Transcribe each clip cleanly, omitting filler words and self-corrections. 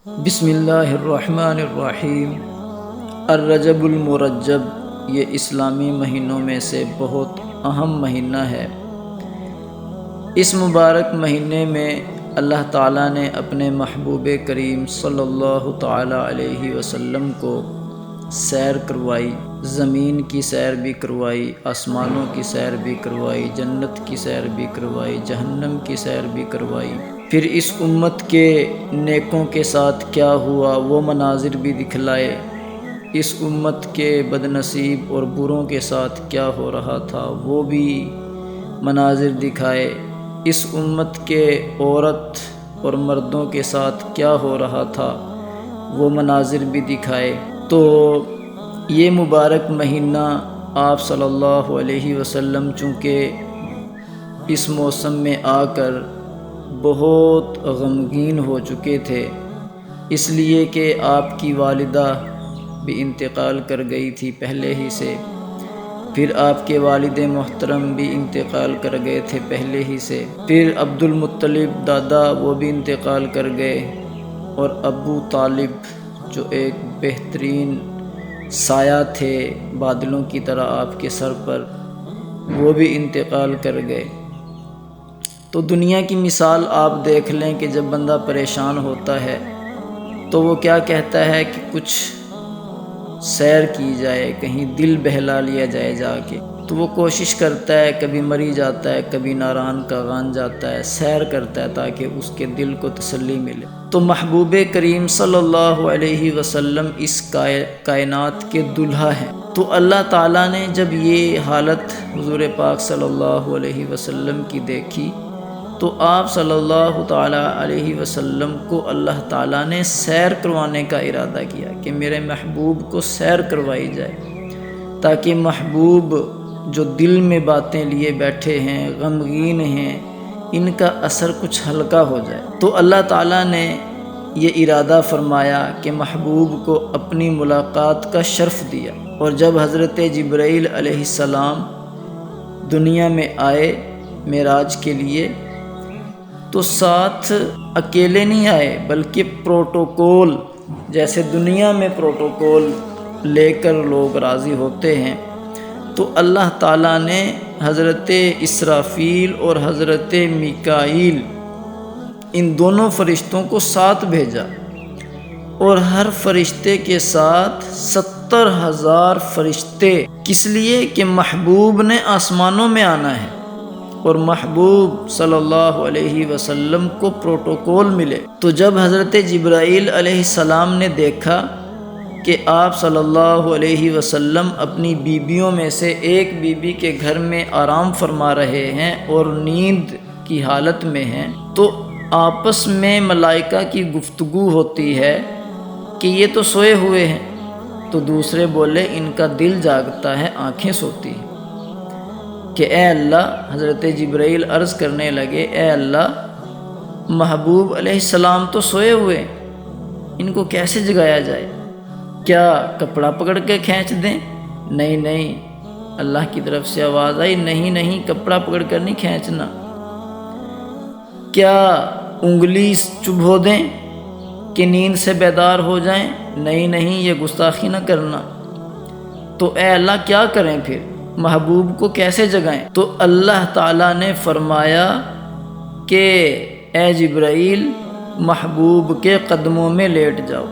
بسم اللہ الرحمن الرحیم۔ الرجب المرجب یہ اسلامی مہینوں میں سے بہت اہم مہینہ ہے۔ اس مبارک مہینے میں اللہ تعالیٰ نے اپنے محبوب کریم صلی اللہ تعالیٰ علیہ وسلم کو سیر کروائی، زمین کی سیر بھی کروائی، آسمانوں کی سیر بھی کروائی، جنت کی سیر بھی کروائی، جہنم کی سیر بھی کروائی۔ پھر اس امت کے نیکوں کے ساتھ کیا ہوا وہ مناظر بھی دکھلائے، اس امت کے بد نصیب اور بروں کے ساتھ کیا ہو رہا تھا وہ بھی مناظر دکھائے، اس امت کے عورت اور مردوں کے ساتھ کیا ہو رہا تھا وہ مناظر بھی دکھائے۔ تو یہ مبارک مہینہ آپ صلی اللہ علیہ وسلم چونکہ اس موسم میں آ کر بہت غمگین ہو چکے تھے، اس لیے کہ آپ کی والدہ بھی انتقال کر گئی تھی پہلے ہی سے، پھر آپ کے والد محترم بھی انتقال کر گئے تھے پہلے ہی سے، پھر عبد المطلب دادا وہ بھی انتقال کر گئے، اور ابو طالب جو ایک بہترین سایہ تھے بادلوں کی طرح آپ کے سر پر، وہ بھی انتقال کر گئے۔ تو دنیا کی مثال آپ دیکھ لیں کہ جب بندہ پریشان ہوتا ہے تو وہ کیا کہتا ہے کہ کچھ سیر کی جائے، کہیں دل بہلا لیا جائے جا کے، تو وہ کوشش کرتا ہے، کبھی مری جاتا ہے، کبھی ناران کا غان جاتا ہے، سیر کرتا ہے تاکہ اس کے دل کو تسلی ملے۔ تو محبوب کریم صلی اللہ علیہ وسلم اس کائنات کے دلہا ہیں، تو اللہ تعالیٰ نے جب یہ حالت حضور پاک صلی اللہ علیہ وسلم کی دیکھی تو آپ صلی اللہ تعالیٰ علیہ وسلم کو اللہ تعالیٰ نے سیر کروانے کا ارادہ کیا کہ میرے محبوب کو سیر کروائی جائے، تاکہ محبوب جو دل میں باتیں لیے بیٹھے ہیں، غمگین ہیں، ان کا اثر کچھ ہلکا ہو جائے۔ تو اللہ تعالیٰ نے یہ ارادہ فرمایا کہ محبوب کو اپنی ملاقات کا شرف دیا، اور جب حضرت جبرائیل علیہ السلام دنیا میں آئے معراج کے لیے تو ساتھ اکیلے نہیں آئے بلکہ پروٹوکول، جیسے دنیا میں پروٹوکول لے کر لوگ راضی ہوتے ہیں، تو اللہ تعالیٰ نے حضرت اسرافیل اور حضرت میکائیل ان دونوں فرشتوں کو ساتھ بھیجا، اور ہر فرشتے کے ساتھ 70,000 فرشتے، کس لیے کہ محبوب نے آسمانوں میں آنا ہے اور محبوب صلی اللہ علیہ وسلم کو پروٹوکول ملے۔ تو جب حضرت جبرائیل علیہ السلام نے دیکھا کہ آپ صلی اللہ علیہ وسلم اپنی بیویوں میں سے ایک بیوی کے گھر میں آرام فرما رہے ہیں اور نیند کی حالت میں ہیں، تو آپس میں ملائکہ کی گفتگو ہوتی ہے کہ یہ تو سوئے ہوئے ہیں، تو دوسرے بولے ان کا دل جاگتا ہے، آنکھیں سوتی ہیں، کہ اے اللہ، حضرت جبرائیل عرض کرنے لگے اے اللہ، محبوب علیہ السلام تو سوئے ہوئے، ان کو کیسے جگایا جائے؟ کیا کپڑا پکڑ کے کھینچ دیں؟ نہیں نہیں، اللہ کی طرف سے آواز آئی نہیں کپڑا پکڑ کر نہیں کھینچنا۔ کیا انگلی چبھو دیں کہ نیند سے بیدار ہو جائیں؟ نہیں، یہ گستاخی نہ کرنا۔ تو اے اللہ کیا کریں پھر؟ محبوب کو کیسے جگائیں؟ تو اللہ تعالیٰ نے فرمایا کہ اے جبرائیل، محبوب کے قدموں میں لیٹ جاؤ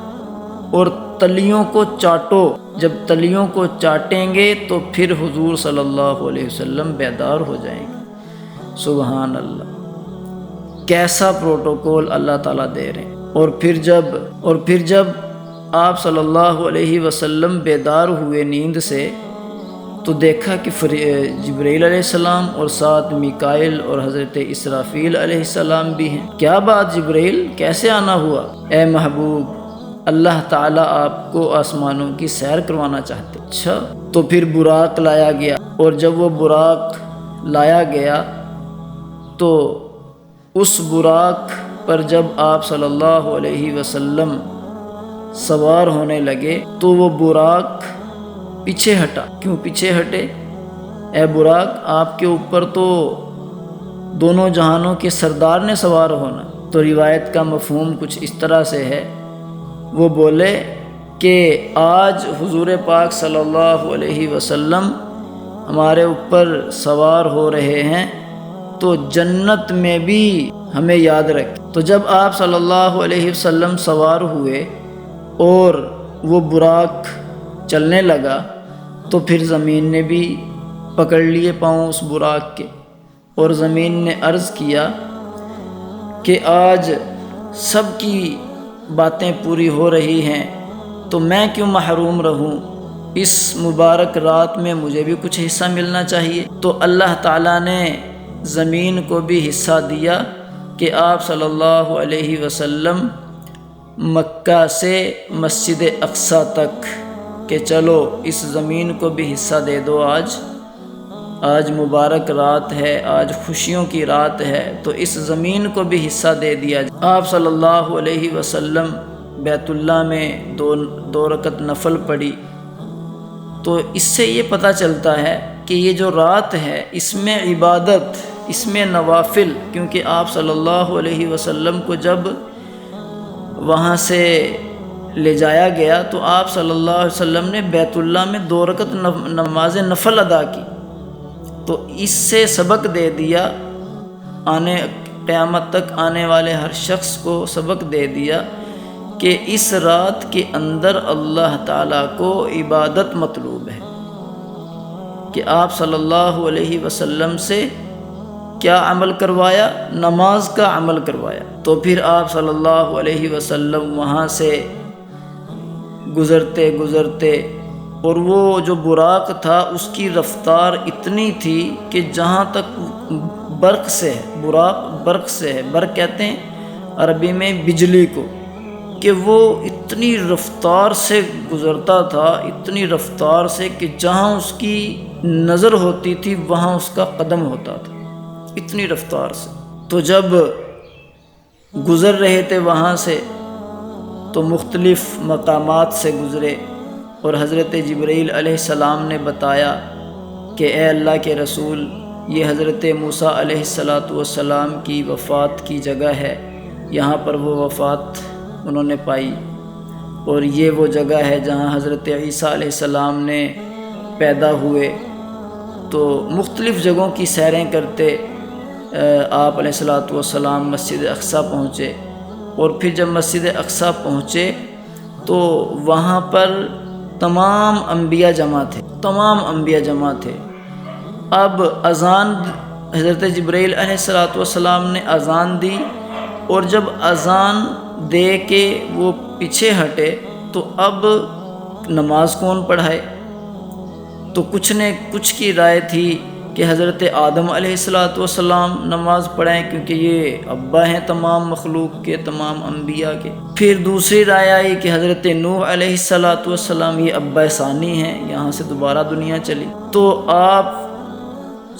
اور تلیوں کو چاٹو، جب تلیوں کو چاٹیں گے تو پھر حضور صلی اللہ علیہ وسلم بیدار ہو جائیں گے۔ سبحان اللہ، کیسا پروٹوکول اللہ تعالیٰ دے رہے ہیں۔ اور پھر جب آپ صلی اللہ علیہ وسلم بیدار ہوئے نیند سے تو دیکھا کہ جبرائیل علیہ السلام اور ساتھ میکائیل اور حضرت اسرافیل علیہ السلام بھی ہیں۔ کیا بات جبرائیل، کیسے آنا ہوا؟ اے محبوب، اللہ تعالیٰ آپ کو آسمانوں کی سیر کروانا چاہتے۔ اچھا، تو پھر براق لایا گیا، اور جب وہ براق لایا گیا تو اس براق پر جب آپ صلی اللہ علیہ وسلم سوار ہونے لگے تو وہ براق پیچھے ہٹا۔ کیوں پیچھے ہٹے؟ اے براق، آپ کے اوپر تو دونوں جہانوں کے سردار نے سوار ہونا۔ تو روایت کا مفہوم کچھ اس طرح سے ہے وہ بولے کہ آج حضور پاک صلی اللہ علیہ وسلم ہمارے اوپر سوار ہو رہے ہیں تو جنت میں بھی ہمیں یاد رکھ۔ تو جب آپ صلی اللہ علیہ وسلم سوار ہوئے اور وہ براق چلنے لگا تو پھر زمین نے بھی پکڑ لیے پاؤں اس براق کے، اور زمین نے عرض کیا کہ آج سب کی باتیں پوری ہو رہی ہیں تو میں کیوں محروم رہوں، اس مبارک رات میں مجھے بھی کچھ حصہ ملنا چاہیے۔ تو اللہ تعالیٰ نے زمین کو بھی حصہ دیا کہ آپ صلی اللہ علیہ وسلم مکہ سے مسجد اقصیٰ تک کہ چلو اس زمین کو بھی حصہ دے دو، آج مبارک رات ہے، آج خوشیوں کی رات ہے، تو اس زمین کو بھی حصہ دے دیا۔ آپ صلی اللہ علیہ وسلم بیت اللہ میں دو رکعت نفل پڑھی۔ تو اس سے یہ پتہ چلتا ہے کہ یہ جو رات ہے اس میں عبادت، اس میں نوافل، کیونکہ آپ صلی اللہ علیہ وسلم کو جب وہاں سے لے جایا گیا تو آپ صلی اللہ علیہ وسلم نے بیت اللہ میں 2 رکعت نماز نفل ادا کی۔ تو اس سے سبق دے دیا، قیامت تک آنے والے ہر شخص کو سبق دے دیا کہ اس رات کے اندر اللہ تعالیٰ کو عبادت مطلوب ہے، کہ آپ صلی اللہ علیہ وسلم سے کیا عمل کروایا؟ نماز کا عمل کروایا۔ تو پھر آپ صلی اللہ علیہ وسلم وہاں سے گزرتے اور وہ جو براق تھا اس کی رفتار اتنی تھی کہ جہاں تک برق سے ہے، براق برق سے ہے، برق کہتے ہیں عربی میں بجلی کو، کہ وہ اتنی رفتار سے گزرتا تھا، اتنی رفتار سے کہ جہاں اس کی نظر ہوتی تھی وہاں اس کا قدم ہوتا تھا، اتنی رفتار سے۔ تو جب گزر رہے تھے وہاں سے تو مختلف مقامات سے گزرے، اور حضرت جبرائیل علیہ السلام نے بتایا کہ اے اللہ کے رسول، یہ حضرت موسیٰ علیہ السلام کی وفات کی جگہ ہے، یہاں پر وہ وفات انہوں نے پائی، اور یہ وہ جگہ ہے جہاں حضرت عیسیٰ علیہ السلام نے پیدا ہوئے۔ تو مختلف جگہوں کی سیریں کرتے آپ علیہ السلام مسجد اقصیٰ پہنچے، اور پھر جب مسجد اقصیٰ پہنچے تو وہاں پر تمام انبیاء جمع تھے۔ اب اذان، حضرت جبرائیل علیہ السلام نے اذان دی، اور جب اذان دے کے وہ پیچھے ہٹے تو اب نماز کون پڑھائے؟ تو کچھ کی رائے تھی کہ حضرت آدم علیہ السلام نماز پڑھائیں، کیونکہ یہ ابا ہیں تمام مخلوق کے، تمام انبیاء کے۔ پھر دوسری رائے آئی کہ حضرت نوح علیہ السلام یہ ابا ثانی ہیں، یہاں سے دوبارہ دنیا چلی۔ تو آپ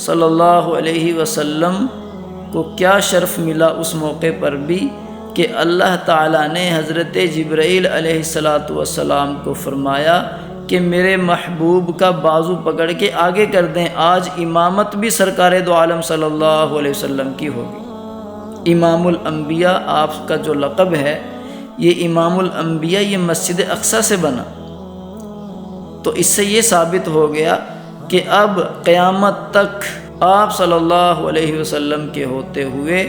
صلی اللہ علیہ وسلم کو کیا شرف ملا اس موقع پر بھی کہ اللہ تعالیٰ نے حضرت جبرائیل علیہ السلام کو فرمایا کہ میرے محبوب کا بازو پکڑ کے آگے کر دیں، آج امامت بھی سرکار دو عالم صلی اللہ علیہ وسلم کی ہوگی۔ امام الانبیاء آپ کا جو لقب ہے، یہ امام الانبیاء یہ مسجد اقصیٰ سے بنا۔ تو اس سے یہ ثابت ہو گیا کہ اب قیامت تک آپ صلی اللہ علیہ وسلم کے ہوتے ہوئے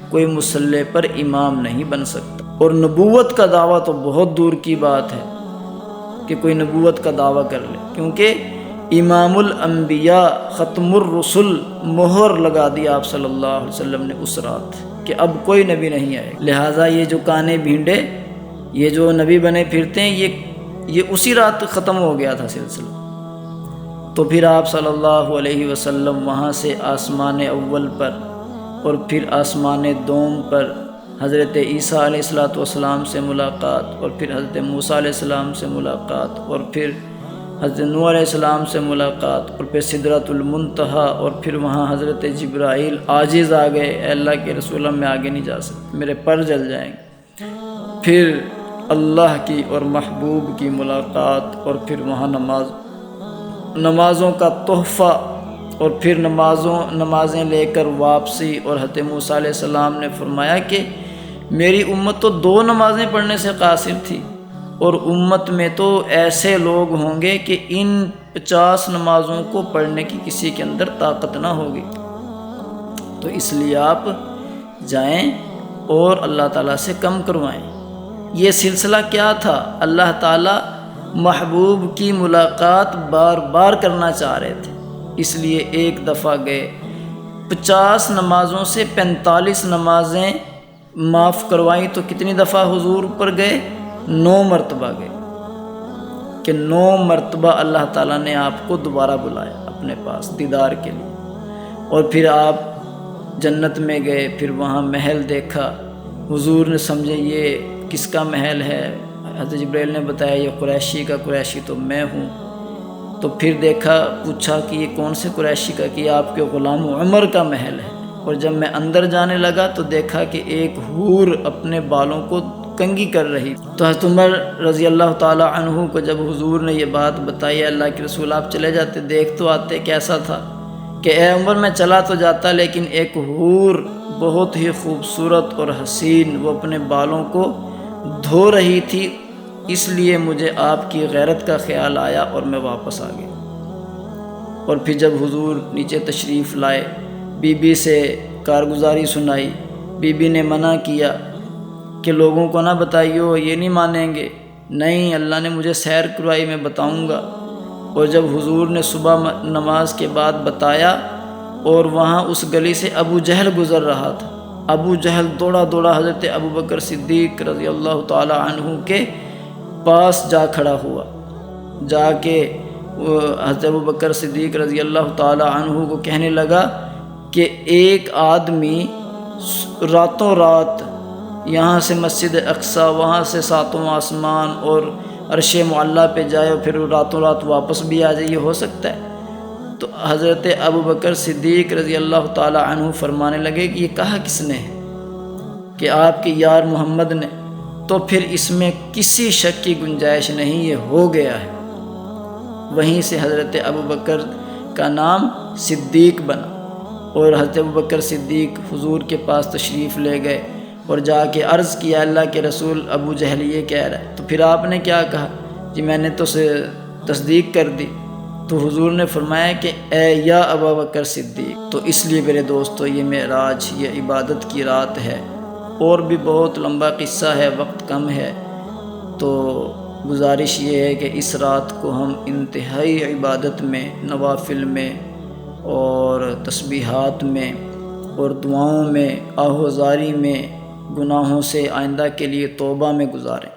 کوئی مصلی پر امام نہیں بن سکتا۔ اور نبوت کا دعویٰ تو بہت دور کی بات ہے کہ کوئی نبوت کا دعویٰ کر لے، کیونکہ امام الانبیاء ختم الرسل مہر لگا دی آپ صلی اللہ علیہ وسلم نے اس رات کہ اب کوئی نبی نہیں آئے۔ لہٰذا یہ جو کانے بھینڈے، یہ جو نبی بنے پھرتے ہیں، یہ اسی رات ختم ہو گیا تھا سلسلہ۔ تو پھر آپ صلی اللہ علیہ وسلم وہاں سے آسمان اول پر اور پھر آسمان دوم پر حضرت عیسیٰ علیہ السلام سے ملاقات، اور پھر حضرت موسیٰ علیہ السلام سے ملاقات، اور پھر حضرت نوح علیہ السلام سے ملاقات، اور پھر سدرۃ المنتہا، اور پھر وہاں حضرت جبرائیل عاجز آ گئے، اے اللہ کے رسول میں آگے نہیں جا سکتا، میرے پر جل جائیں گے۔ پھر اللہ کی اور محبوب کی ملاقات، اور پھر وہاں نمازوں کا تحفہ، اور پھر نمازیں لے کر واپسی۔ اور حضرت موسیٰ علیہ السلام نے فرمایا کہ میری امت تو 2 نمازیں پڑھنے سے قاصر تھی، اور امت میں تو ایسے لوگ ہوں گے کہ ان 50 نمازوں کو پڑھنے کی کسی کے اندر طاقت نہ ہوگی۔ تو اس لیے آپ جائیں اور اللہ تعالیٰ سے کم کروائیں۔ یہ سلسلہ کیا تھا؟ اللہ تعالیٰ محبوب کی ملاقات بار بار کرنا چاہ رہے تھے، اس لیے ایک دفعہ گئے، 50 نمازوں سے 45 نمازیں معاف کروائیں، تو کتنی دفعہ حضور پر گئے؟ 9 مرتبہ گئے، کہ 9 مرتبہ اللہ تعالیٰ نے آپ کو دوبارہ بلایا اپنے پاس دیدار کے لیے۔ اور پھر آپ جنت میں گئے، پھر وہاں محل دیکھا، حضور نے سمجھے یہ کس کا محل ہے؟ حضرت جبرائیل نے بتایا یہ قریشی کا، قریشی تو میں ہوں۔ تو پھر دیکھا، پوچھا کہ یہ کون سے قریشی کا؟ کہ یہ آپ کے غلام عمر کا محل ہے۔ اور جب میں اندر جانے لگا تو دیکھا کہ ایک حور اپنے بالوں کو کنگھی کر رہی۔ تو حضرت عمر رضی اللہ تعالی عنہ کو جب حضور نے یہ بات بتائی، اللہ کے رسول آپ چلے جاتے، دیکھ تو آتے کیسا تھا؟ کہ اے عمر میں چلا تو جاتا، لیکن ایک حور بہت ہی خوبصورت اور حسین وہ اپنے بالوں کو دھو رہی تھی، اس لیے مجھے آپ کی غیرت کا خیال آیا اور میں واپس آ گیا۔ اور پھر جب حضور نیچے تشریف لائے، بی بی سے کارگزاری سنائی، بی بی نے منع کیا کہ لوگوں کو نہ بتائیو، یہ نہیں مانیں گے۔ نہیں، اللہ نے مجھے سیر کروائی، میں بتاؤں گا۔ اور جب حضور نے صبح نماز کے بعد بتایا، اور وہاں اس گلی سے ابو جہل گزر رہا تھا، ابو جہل دوڑا دوڑا حضرت ابوبکر صدیق رضی اللہ تعالی عنہ کے پاس جا کھڑا ہوا، جا کے حضرت ابوبکر صدیق رضی اللہ تعالی عنہ کو کہنے لگا کہ ایک آدمی راتوں رات یہاں سے مسجد اقصیٰ، وہاں سے 7واں آسمان اور عرش معلیٰ پہ جائے اور پھر راتوں رات واپس بھی آ جائے، یہ ہو سکتا ہے؟ تو حضرت ابوبکر صدیق رضی اللہ تعالی عنہ فرمانے لگے کہ یہ کہا کس نے ہے؟ کہ آپ کے یار محمد نے۔ تو پھر اس میں کسی شک کی گنجائش نہیں، یہ ہو گیا ہے۔ وہیں سے حضرت ابوبکر کا نام صدیق بنا، اور حضرت ابوبکر صدیق حضور کے پاس تشریف لے گئے اور جا کے عرض کیا، اللہ کے رسول ابو جہل یہ کہہ رہا ہے۔ تو پھر آپ نے کیا کہا؟ جی میں نے تو تصدیق کر دی۔ تو حضور نے فرمایا کہ اے یا ابوبکر صدیق۔ تو اس لیے میرے دوستو، یہ معراج، یہ عبادت کی رات ہے، اور بھی بہت لمبا قصہ ہے، وقت کم ہے، تو گزارش یہ ہے کہ اس رات کو ہم انتہائی عبادت میں، نوافل میں اور تسبیحات میں اور دعاؤں میں، آہوازاری میں، گناہوں سے آئندہ کے لیے توبہ میں گزاریں۔